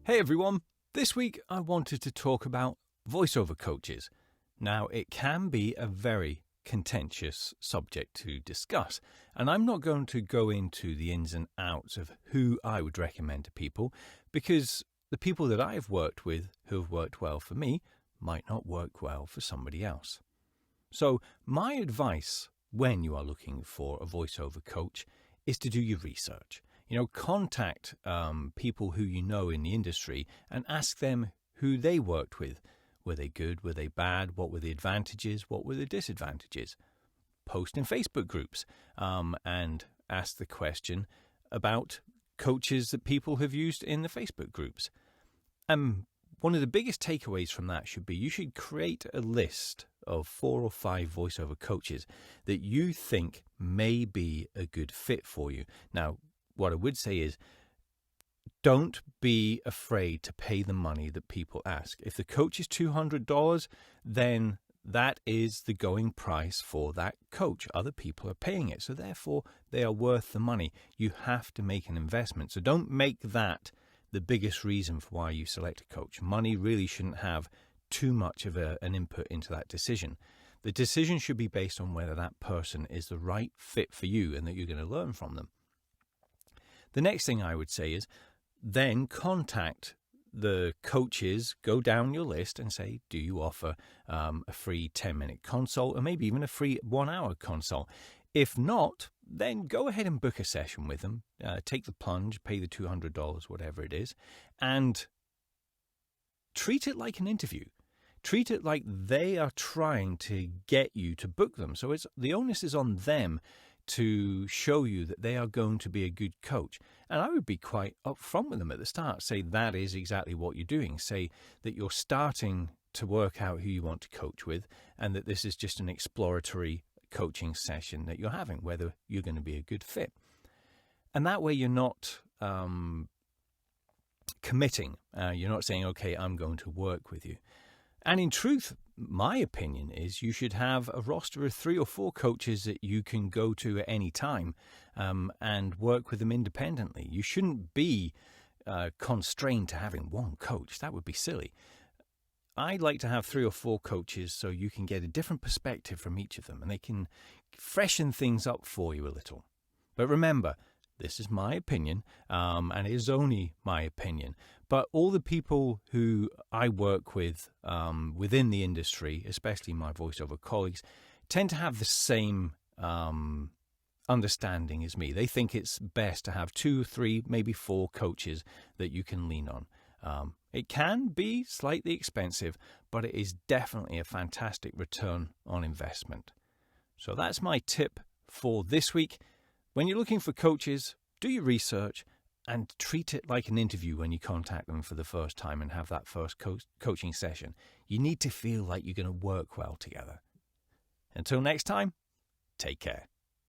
Hey everyone, this week I wanted to talk about voiceover coaches. Now, it can be a very contentious subject to discuss, and I'm not going to go into the ins and outs of who I would recommend to people, because the people that I've worked with who have worked well for me might not work well for somebody else. So my advice when you are looking for a voiceover coach is to do your research. Contact people who you know in the industry and ask them who they worked with. Were they good? Were they bad? What were the advantages? What were the disadvantages? Post in Facebook groups and ask the question about coaches that people have used in the Facebook groups. One of the biggest takeaways from that should be you should create a list of 4 or 5 voiceover coaches that you think may be a good fit for you. Now, what I would say is don't be afraid to pay the money that people ask. If the coach is $200, then that is the going price for that coach. Other people are paying it, so therefore they are worth the money. You have to make an investment. So don't make that the biggest reason for why you select a coach. Money really shouldn't have too much of an input into that decision. The decision should be based on whether that person is the right fit for you and that you're going to learn from them. The next thing I would say is then contact the coaches, go down your list and say, do you offer a free 10-minute consult or maybe even a free 1-hour consult? If not, then go ahead and book a session with them. Take the plunge, pay the $200, whatever it is, and treat it like an interview. Treat it like they are trying to get you to book them. So the onus is on them to show you that they are going to be a good coach. And I would be quite upfront with them at the start. Say that is exactly what you're doing. Say that you're starting to work out who you want to coach with and that this is just an exploratory coaching session that you're having, whether you're going to be a good fit. And that way you're not committing. You're not saying, okay, I'm going to work with you. And in truth, my opinion is you should have a roster of 3 or 4 coaches that you can go to at any time and work with them independently. You shouldn't be constrained to having one coach. That would be silly. I'd like to have 3 or 4 coaches so you can get a different perspective from each of them and they can freshen things up for you a little. But remember, this is my opinion, and it is only my opinion. But all the people who I work with within the industry, especially my voiceover colleagues, tend to have the same understanding as me. They think it's best to have 2, 3, maybe 4 coaches that you can lean on. It can be slightly expensive, but it is definitely a fantastic return on investment. So that's my tip for this week. When you're looking for coaches, do your research and treat it like an interview when you contact them for the first time and have that first coaching session. You need to feel like you're going to work well together. Until next time, take care.